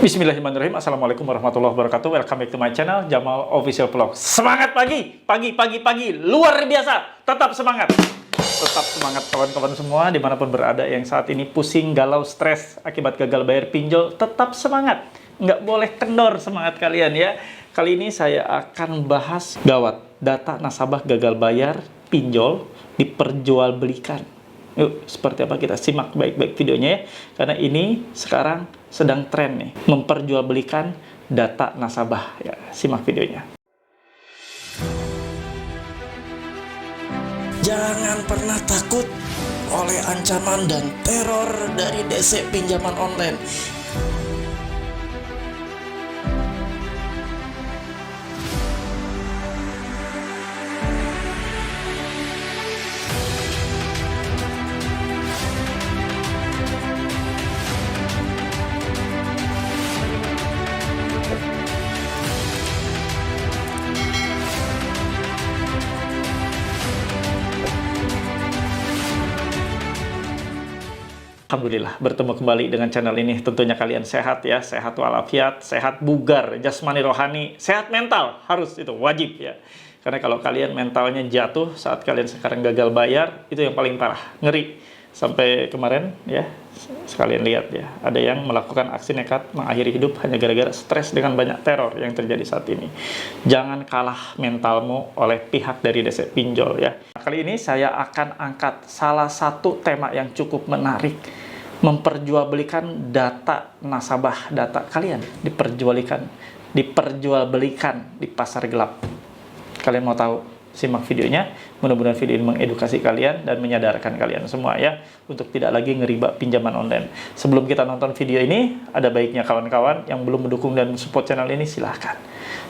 Bismillahirrahmanirrahim. Assalamualaikum warahmatullahi wabarakatuh. Welcome back to my channel, Jamal Official Vlog. Semangat pagi, pagi, luar biasa. Tetap semangat. Tetap semangat kawan-kawan semua, dimanapun berada yang saat ini pusing, galau, stres akibat gagal bayar pinjol. Tetap semangat. Nggak boleh kendor semangat kalian ya. Kali ini saya akan bahas gawat. Data nasabah gagal bayar pinjol diperjualbelikan. Yuk, seperti apa kita simak baik-baik videonya ya. Karena ini sekarang sedang tren nih, memperjualbelikan data nasabah. Ya, simak videonya. Jangan pernah takut oleh ancaman dan teror dari DC pinjaman online. Alhamdulillah bertemu kembali dengan channel ini. Tentunya kalian sehat ya, sehat walafiat, sehat bugar, jasmani rohani, sehat mental, harus itu wajib ya. Karena kalau kalian mentalnya jatuh saat kalian sekarang gagal bayar, itu yang paling parah, ngeri. Sampai kemarin ya, sekalian lihat ya, ada yang melakukan aksi nekat mengakhiri hidup hanya gara-gara stres dengan banyak teror yang terjadi saat ini. Jangan kalah mentalmu oleh pihak dari DC pinjol ya. Kali ini saya akan angkat salah satu tema yang cukup menarik, memperjualbelikan data nasabah, data kalian diperjualbelikan di pasar gelap. Kalian mau tahu? Simak videonya, mudah-mudahan video ini mengedukasi kalian dan menyadarkan kalian semua ya, untuk tidak lagi ngeriba pinjaman online. Sebelum kita nonton video ini, ada baiknya kawan-kawan yang belum mendukung dan support channel ini, silahkan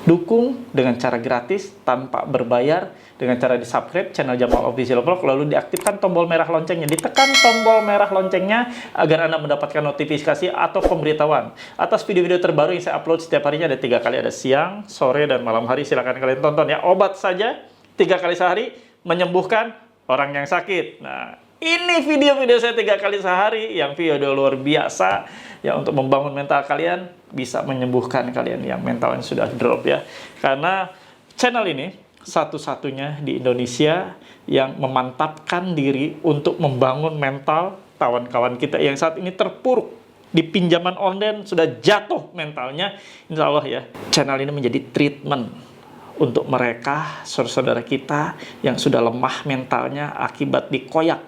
dukung dengan cara gratis, tanpa berbayar, dengan cara di-subscribe channel Jamal Official Vlog, lalu diaktifkan tombol merah loncengnya, ditekan tombol merah loncengnya agar Anda mendapatkan notifikasi atau pemberitahuan atas video-video terbaru yang saya upload setiap harinya. Ada 3 kali, ada siang, sore, dan malam hari. Silahkan kalian tonton ya. Obat saja 3 kali sehari menyembuhkan orang yang sakit. Nah, ini video-video saya 3 kali sehari yang video luar biasa ya, untuk membangun mental kalian, bisa menyembuhkan kalian yang mentalnya sudah drop ya. Karena channel ini satu-satunya di Indonesia yang memantapkan diri untuk membangun mental kawan-kawan kita yang saat ini terpuruk di pinjaman online, sudah jatuh mentalnya. Insya Allah ya, channel ini menjadi treatment untuk mereka, saudara-saudara kita yang sudah lemah mentalnya akibat dikoyak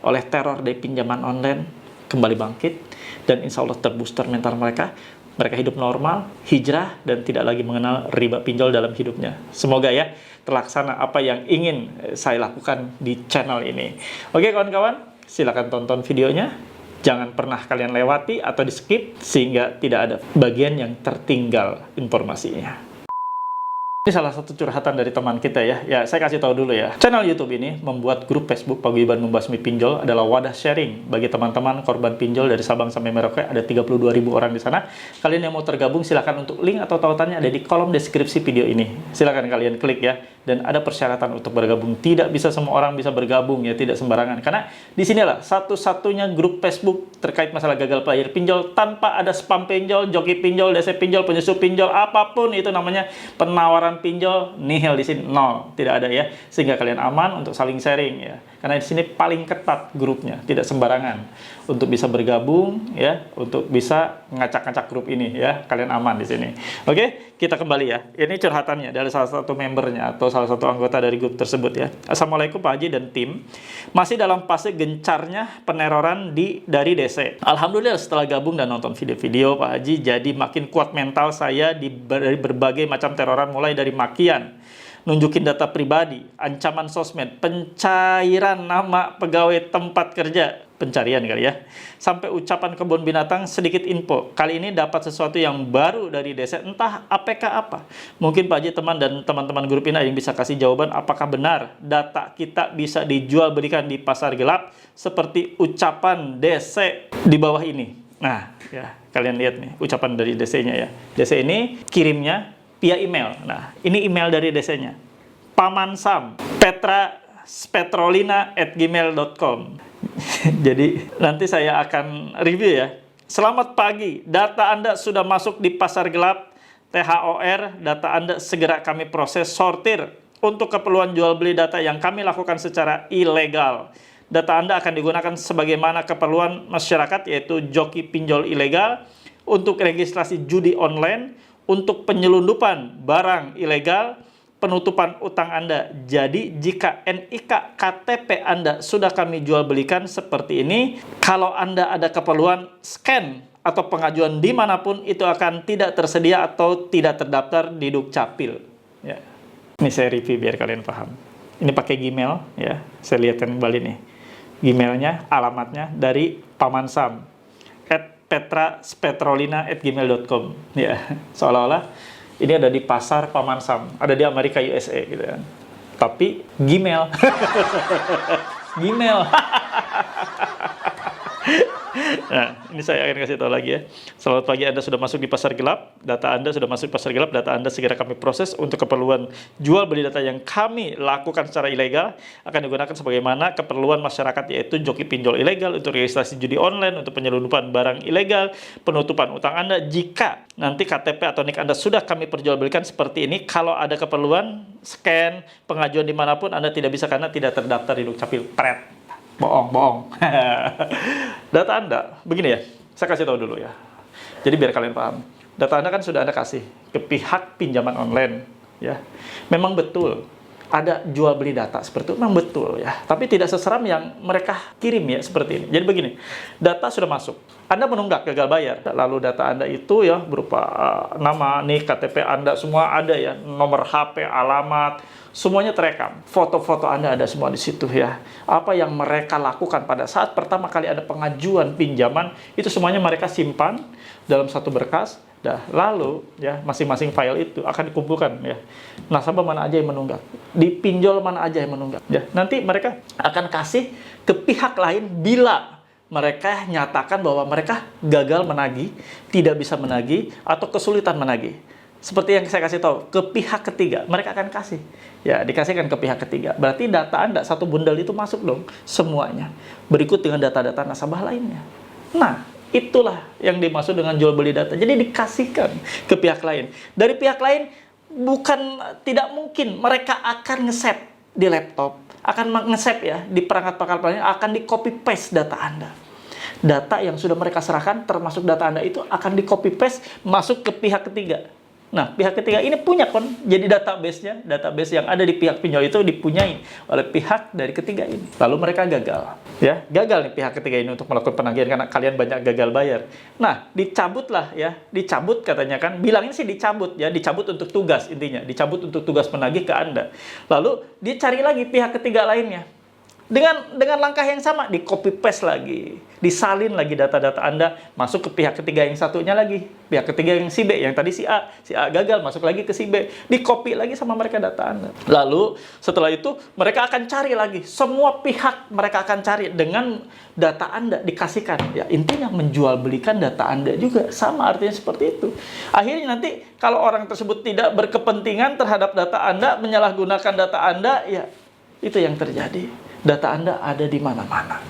oleh teror dari pinjaman online, kembali bangkit, dan insya Allah terbooster mental mereka. Mereka hidup normal, hijrah, dan tidak lagi mengenal riba pinjol dalam hidupnya. Semoga ya, terlaksana apa yang ingin saya lakukan di channel ini. Oke kawan-kawan, silakan tonton videonya. Jangan pernah kalian lewati atau di-skip, sehingga tidak ada bagian yang tertinggal informasinya. Ini salah satu curhatan dari teman kita ya. Ya, saya kasih tahu dulu ya. Channel YouTube ini membuat grup Facebook Paguyuban Membasmi Pinjol adalah wadah sharing bagi teman-teman korban pinjol dari Sabang sampai Merauke. Ada 32.000 orang di sana. Kalian yang mau tergabung silahkan, untuk link atau tautannya ada di kolom deskripsi video ini. Silahkan kalian klik ya. Dan ada persyaratan untuk bergabung. Tidak bisa semua orang bisa bergabung ya, tidak sembarangan. Karena di sinilah satu-satunya grup Facebook terkait masalah gagal bayar pinjol tanpa ada spam pinjol, joki pinjol, DC pinjol, penyusup pinjol, apapun itu namanya, penawaran pinjol, nihil di sini, nol, tidak ada ya. Sehingga kalian aman untuk saling sharing ya. Karena di sini paling ketat grupnya, tidak sembarangan untuk bisa bergabung ya, untuk bisa ngacak-ngacak grup ini ya. Kalian aman di sini. Oke, kita kembali ya. Ini curhatannya dari salah satu membernya atau salah satu anggota dari grup tersebut ya. Assalamualaikum Pak Haji dan tim. Masih dalam fase gencarnya peneroran dari DC. Alhamdulillah setelah gabung dan nonton video-video Pak Haji, jadi makin kuat mental saya dari berbagai macam teroran, mulai dari makian, nunjukin data pribadi, ancaman sosmed, pencairan nama pegawai tempat kerja, pencarian kali ya, sampai ucapan kebun binatang. Sedikit info, kali ini dapat sesuatu yang baru dari DC, entah APK apa. Mungkin Pak Haji teman dan teman-teman grup ini yang bisa kasih jawaban, apakah benar data kita bisa dijual belikan di pasar gelap seperti ucapan DC di bawah ini. Nah ya, kalian lihat nih ucapan dari DC-nya ya. DC ini kirimnya via email. Nah, ini email dari DC-nya. Paman Sam, petrolina@gmail.com. Jadi, nanti saya akan review ya. Selamat pagi, data Anda sudah masuk di pasar gelap THOR. Data Anda segera kami proses sortir untuk keperluan jual beli data yang kami lakukan secara ilegal. Data Anda akan digunakan sebagaimana keperluan masyarakat, yaitu joki pinjol ilegal, untuk registrasi judi online, untuk penyelundupan barang ilegal, penutupan utang Anda. Jadi jika NIK KTP Anda sudah kami jual belikan seperti ini, kalau Anda ada keperluan scan atau pengajuan dimanapun, itu akan tidak tersedia atau tidak terdaftar di Dukcapil. Ya. Ini saya review biar kalian paham. Ini pakai Gmail, ya. Saya lihatkan kembali nih. Gmailnya, alamatnya dari Paman Sam @petraspetrolina@gmail.com, ya. Seolah-olah ini ada di pasar Paman Sam, ada di Amerika USA gitu kan. Tapi Gmail. Gmail. Nah, ini saya akan kasih tahu lagi ya. Selamat pagi, Anda sudah masuk di pasar gelap. Data Anda sudah masuk di pasar gelap. Data Anda segera kami proses untuk keperluan jual beli data yang kami lakukan secara ilegal. Akan digunakan sebagaimana keperluan masyarakat, yaitu joki pinjol ilegal, untuk registrasi judi online, untuk penyelundupan barang ilegal, penutupan utang Anda. Jika nanti KTP atau NIK Anda sudah kami perjualbelikan seperti ini, kalau ada keperluan scan, pengajuan dimanapun, Anda tidak bisa karena tidak terdaftar di Dukcapil. Pret. Bohong. Data Anda, begini ya, saya kasih tahu dulu ya. Jadi biar kalian paham, data Anda kan sudah Anda kasih ke pihak pinjaman online, ya. Memang betul ada jual beli data seperti itu, memang betul ya. Tapi tidak seseram yang mereka kirim ya seperti ini. Jadi begini, data sudah masuk, Anda menunggak gagal bayar, lalu data Anda itu ya berupa nama, nih KTP Anda semua ada ya, nomor HP, alamat, semuanya terekam. Foto-foto Anda ada semua di situ ya. Apa yang mereka lakukan pada saat pertama kali ada pengajuan pinjaman, itu semuanya mereka simpan dalam satu berkas. Lalu ya masing-masing file itu akan dikumpulkan ya. Nasabah mana aja yang menunggak, di pinjol mana aja yang menunggak ya. Nanti mereka akan kasih ke pihak lain bila mereka nyatakan bahwa mereka gagal menagih, tidak bisa menagih, atau kesulitan menagih. Seperti yang saya kasih tahu, ke pihak ketiga, mereka akan kasih. Ya, dikasihkan ke pihak ketiga. Berarti data Anda, satu bundel itu masuk dong, semuanya. Berikut dengan data-data nasabah lainnya. Nah, itulah yang dimaksud dengan jual beli data. Jadi dikasihkan ke pihak lain. Dari pihak lain, bukan tidak mungkin mereka akan nge-save di laptop, akan nge-save ya, di perangkat-perangkat lainnya, akan di-copy-paste data Anda. Data yang sudah mereka serahkan, termasuk data Anda itu, akan di-copy-paste masuk ke pihak ketiga. Nah, pihak ketiga ini punya jadi database-nya, database yang ada di pihak pinjol itu dipunyai oleh pihak dari ketiga ini. Lalu mereka gagal. Ya, gagal nih pihak ketiga ini untuk melakukan penagihan karena kalian banyak gagal bayar. Nah, dicabutlah ya, dicabut katanya kan, bilangnya sih dicabut ya, dicabut untuk tugas intinya, dicabut untuk tugas penagih ke Anda. Lalu dicari lagi pihak ketiga lainnya. Dengan langkah yang sama, di copy paste lagi, disalin lagi data-data Anda masuk ke pihak ketiga yang satunya lagi, pihak ketiga yang si B, yang tadi si A gagal masuk lagi ke si B, di copy lagi sama mereka data Anda. Lalu setelah itu mereka akan cari lagi, semua pihak mereka akan cari dengan data Anda dikasihkan. Ya, intinya menjual belikan data Anda juga sama, artinya seperti itu. Akhirnya nanti kalau orang tersebut tidak berkepentingan terhadap data Anda, menyalahgunakan data Anda, ya itu yang terjadi. Data Anda ada di mana-mana.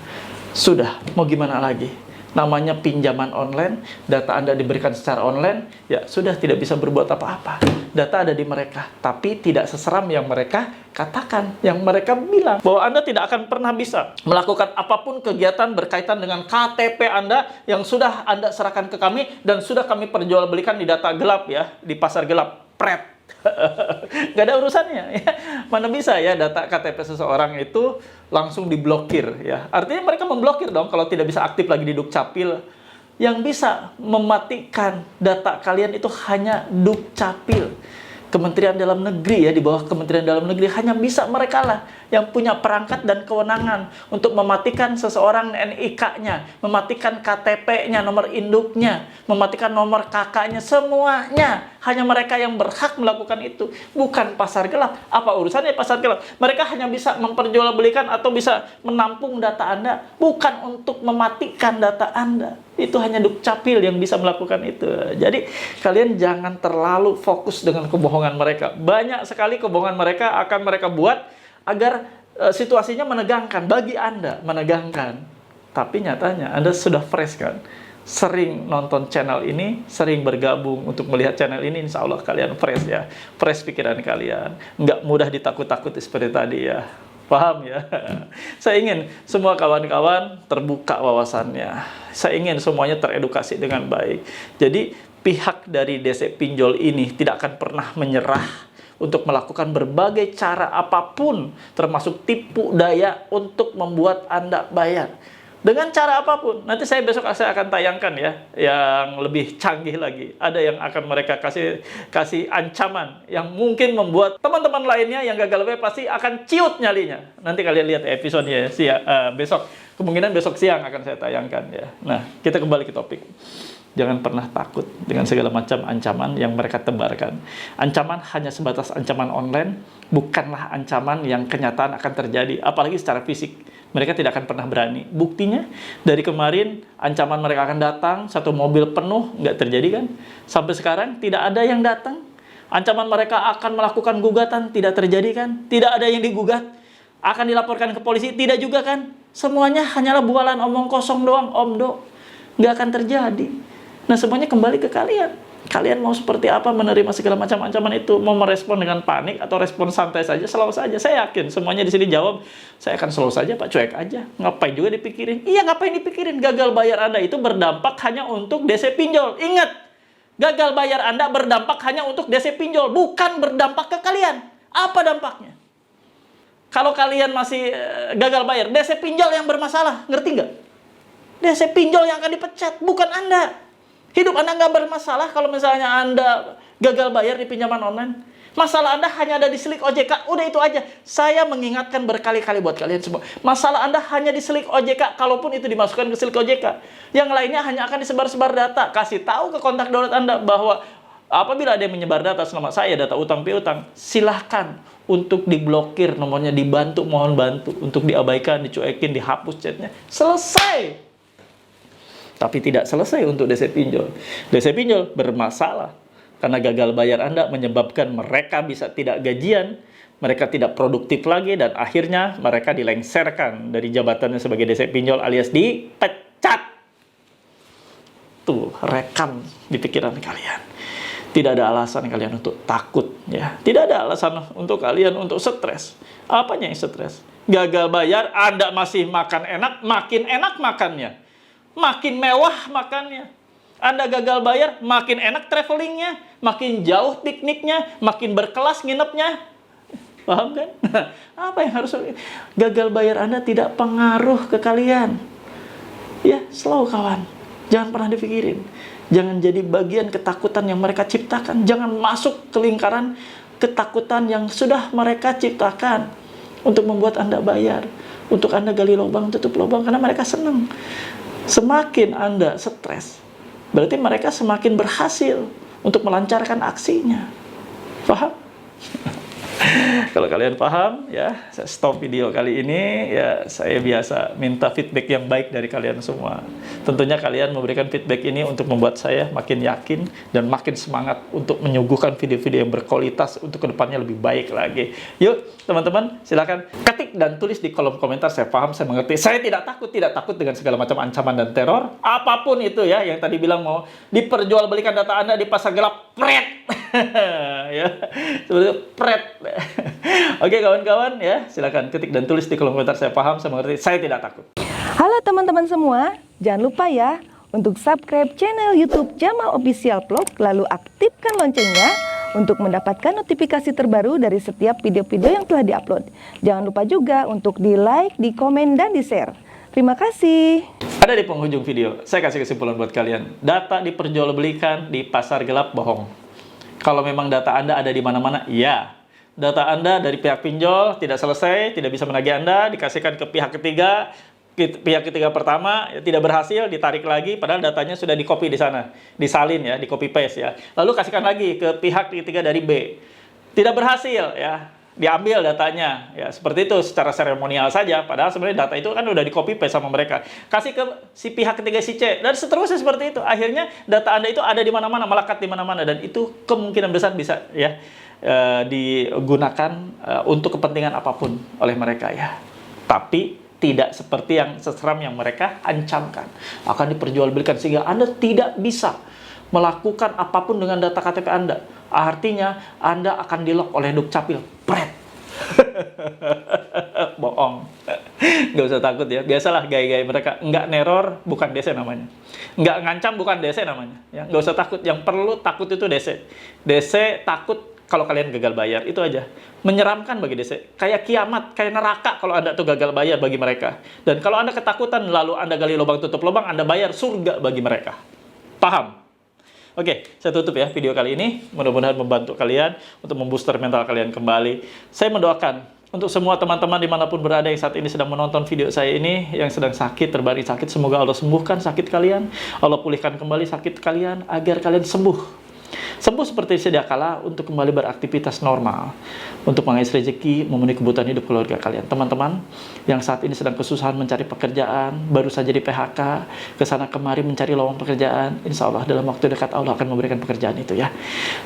Sudah, mau gimana lagi? Namanya pinjaman online, data Anda diberikan secara online, ya sudah tidak bisa berbuat apa-apa. Data ada di mereka, tapi tidak seseram yang mereka katakan, yang mereka bilang bahwa Anda tidak akan pernah bisa melakukan apapun kegiatan berkaitan dengan KTP Anda yang sudah Anda serahkan ke kami dan sudah kami perjualbelikan di data gelap ya, di pasar gelap. Pret. Nggak ada urusannya ya. Mana bisa ya data KTP seseorang itu langsung diblokir ya. Artinya mereka memblokir dong kalau tidak bisa aktif lagi di Dukcapil. Yang bisa mematikan data kalian itu hanya Dukcapil. Kementerian Dalam Negeri ya, di bawah Kementerian Dalam Negeri hanya bisa mereka lah yang punya perangkat dan kewenangan untuk mematikan seseorang NIK-nya, mematikan KTP-nya, nomor induknya, mematikan nomor KK-nya, semuanya hanya mereka yang berhak melakukan itu, bukan pasar gelap. Apa urusannya pasar gelap? Mereka hanya bisa memperjualbelikan atau bisa menampung data Anda, bukan untuk mematikan data Anda. Itu hanya Dukcapil yang bisa melakukan itu. Jadi kalian jangan terlalu fokus dengan kebohongan mereka. Banyak sekali kebohongan mereka akan mereka buat agar situasinya menegangkan. Bagi Anda menegangkan. Tapi nyatanya Anda sudah fresh kan. sering nonton channel ini, sering bergabung untuk melihat channel ini, insya Allah kalian fresh ya, fresh pikiran kalian, nggak mudah ditakut-takuti seperti tadi ya. Paham ya? Saya ingin semua kawan-kawan terbuka wawasannya. Saya ingin semuanya teredukasi dengan baik. Jadi pihak dari DC Pinjol ini tidak akan pernah menyerah untuk melakukan berbagai cara apapun, termasuk tipu daya untuk membuat Anda bayar. Dengan cara apapun. Nanti besok saya akan tayangkan ya, yang lebih canggih lagi. Ada yang akan mereka kasih ancaman yang mungkin membuat teman-teman lainnya yang gagal bayar pasti akan ciut nyalinya. Nanti kalian lihat episodenya besok. Kemungkinan besok siang akan saya tayangkan ya. Nah, kita kembali ke topik. Jangan pernah takut dengan segala macam ancaman yang mereka tebarkan. Ancaman hanya sebatas ancaman online, bukanlah ancaman yang kenyataan akan terjadi, apalagi secara fisik. Mereka tidak akan pernah berani. Buktinya, dari kemarin ancaman mereka akan datang, satu mobil penuh, nggak terjadi kan? Sampai sekarang tidak ada yang datang. Ancaman mereka akan melakukan gugatan, tidak terjadi kan? Tidak ada yang digugat. Akan dilaporkan ke polisi, tidak juga kan? Semuanya hanyalah bualan omong kosong doang, omdo. Nggak akan terjadi. Nah, semuanya kembali ke kalian. Kalian mau seperti apa menerima segala macam ancaman itu? Mau merespon dengan panik atau respon santai saja, slow saja? Saya yakin semuanya di sini jawab, saya akan slow saja Pak, cuek aja. Ngapain juga dipikirin? Iya, ngapain dipikirin? Gagal bayar Anda itu berdampak hanya untuk DC Pinjol. Ingat, gagal bayar Anda berdampak hanya untuk DC Pinjol, bukan berdampak ke kalian. Apa dampaknya? Kalau kalian masih gagal bayar, DC Pinjol yang bermasalah, ngerti nggak? DC Pinjol yang akan dipecat, bukan Anda. Hidup Anda nggak bermasalah kalau misalnya Anda gagal bayar di pinjaman online. Masalah Anda hanya ada di Slick OJK, udah itu aja. Saya mengingatkan berkali-kali buat kalian semua. Masalah Anda hanya di Slick OJK, kalaupun itu dimasukkan ke Slick OJK. Yang lainnya hanya akan disebar-sebar data. Kasih tahu ke kontak daulat Anda bahwa apabila ada yang menyebar data selama saya, data utang piutang, silahkan untuk diblokir nomornya, dibantu, mohon bantu. Untuk diabaikan, dicuekin, dihapus chatnya. Selesai. Tapi tidak selesai untuk DC Pinjol. DC Pinjol bermasalah karena gagal bayar Anda menyebabkan mereka bisa tidak gajian, mereka tidak produktif lagi, dan akhirnya mereka dilengsarkan dari jabatannya sebagai DC Pinjol alias dipecat. Tuh, rekam di pikiran kalian. Tidak ada alasan kalian untuk takut ya. Tidak ada alasan untuk kalian untuk stres. Apanya yang stres? Gagal bayar, Anda masih makan enak, makin enak makannya. Makin mewah makannya. Anda gagal bayar, makin enak travelingnya, makin jauh pikniknya, makin berkelas nginepnya. Paham kan? Apa yang harus... Gagal bayar Anda tidak pengaruh ke kalian. Ya, slow kawan. Jangan pernah dipikirin. Jangan jadi bagian ketakutan yang mereka ciptakan. Jangan masuk ke lingkaran ketakutan yang sudah mereka ciptakan untuk membuat Anda bayar. Untuk Anda gali lubang, tutup lubang, karena mereka senang. Semakin Anda stres, berarti mereka semakin berhasil untuk melancarkan aksinya. Paham? Kalau kalian paham, ya, saya stop video kali ini. Ya, saya biasa minta feedback yang baik dari kalian semua. Tentunya kalian memberikan feedback ini untuk membuat saya makin yakin dan makin semangat untuk menyuguhkan video-video yang berkualitas untuk kedepannya lebih baik lagi. Yuk, teman-teman, silakan ketik dan tulis di kolom komentar. Saya paham, saya mengerti. Saya tidak takut dengan segala macam ancaman dan teror. Apapun itu ya, yang tadi bilang mau diperjualbelikan data Anda di pasar gelap, pret. Ya, seperti itu, pret. Oke kawan-kawan ya, silakan ketik dan tulis di kolom komentar. Saya paham, saya mengerti, saya tidak takut. Halo teman-teman semua, jangan lupa ya untuk subscribe channel YouTube Jamal Official Vlog, lalu aktifkan loncengnya untuk mendapatkan notifikasi terbaru dari setiap video-video yang telah diupload. Jangan lupa juga untuk di like, di komen, dan di share. Terima kasih. Ada di penghujung video, saya kasih kesimpulan buat kalian. Data diperjualbelikan di pasar gelap bohong. Kalau memang data Anda ada di mana-mana, ya. Data Anda dari pihak pinjol tidak selesai, tidak bisa menagih Anda, dikasihkan ke pihak ketiga. Pihak ketiga pertama tidak berhasil, ditarik lagi, padahal datanya sudah di-copy di sana, disalin ya, di-copy paste ya. Lalu kasihkan lagi ke pihak ketiga dari B. Tidak berhasil ya, diambil datanya ya, seperti itu secara seremonial saja, padahal sebenarnya data itu kan udah di-copy paste sama mereka. Kasih ke si pihak ketiga si C, dan seterusnya seperti itu. Akhirnya data Anda itu ada di mana-mana, melekat di mana-mana, dan itu kemungkinan besar bisa ya digunakan untuk kepentingan apapun oleh mereka ya. Tapi tidak seperti yang seseram yang mereka ancamkan. Akan diperjualbelikan sehingga Anda tidak bisa melakukan apapun dengan data KTP Anda. Artinya, Anda akan di-lock oleh Dukcapil. Pret! Bohong. Nggak usah takut ya. Biasalah gaya-gaya mereka. Nggak neror, bukan DC namanya. Nggak ngancam, bukan DC namanya. Ya, nggak usah takut. Yang perlu takut itu DC. DC takut kalau kalian gagal bayar. Itu aja. Menyeramkan bagi DC. Kayak kiamat, kayak neraka kalau Anda tuh gagal bayar bagi mereka. Dan kalau Anda ketakutan, lalu Anda gali lubang tutup lubang, Anda bayar surga bagi mereka. Paham? Oke, saya tutup ya video kali ini. Mudah-mudahan membantu kalian untuk membooster mental kalian kembali. Saya mendoakan untuk semua teman-teman dimanapun berada yang saat ini sedang menonton video saya ini, yang sedang sakit, terbaring sakit, semoga Allah sembuhkan sakit kalian. Allah pulihkan kembali sakit kalian agar kalian sembuh. Sembuh seperti sedia kala untuk kembali beraktivitas normal. Untuk mengais rezeki, memenuhi kebutuhan hidup keluarga kalian. Teman-teman yang saat ini sedang kesusahan mencari pekerjaan, baru saja di PHK, kesana kemari mencari lowongan pekerjaan, insya Allah dalam waktu dekat Allah akan memberikan pekerjaan itu ya.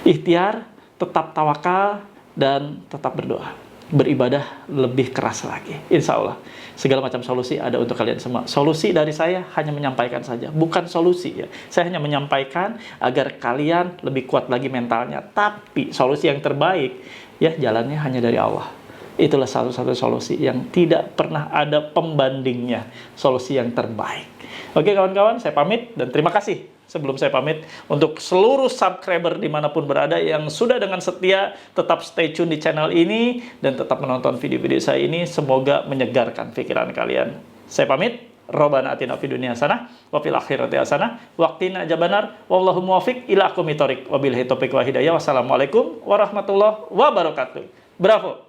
Ikhtiar, tetap tawakal, dan tetap berdoa. Beribadah lebih keras lagi. Insya Allah. Segala macam solusi ada untuk kalian semua. Solusi dari saya hanya menyampaikan saja. Bukan solusi ya. Saya hanya menyampaikan agar kalian lebih kuat lagi mentalnya. Tapi solusi yang terbaik, ya jalannya hanya dari Allah. Itulah satu-satu solusi yang tidak pernah ada pembandingnya. Solusi yang terbaik. Oke kawan-kawan, saya pamit dan terima kasih. Sebelum saya pamit, untuk seluruh subscriber dimanapun berada yang sudah dengan setia tetap stay tune di channel ini dan tetap menonton video-video saya ini, semoga menyegarkan pikiran kalian. Saya pamit. Robbana atina fid dunya hasanah wa fil akhirati hasanah wa qina adzabannar wallahu muwaffiq ila aqwamit thoriq wabillahi taufiq wa hidayah. Wassalamualaikum warahmatullahi wabarakatuh. Bravo.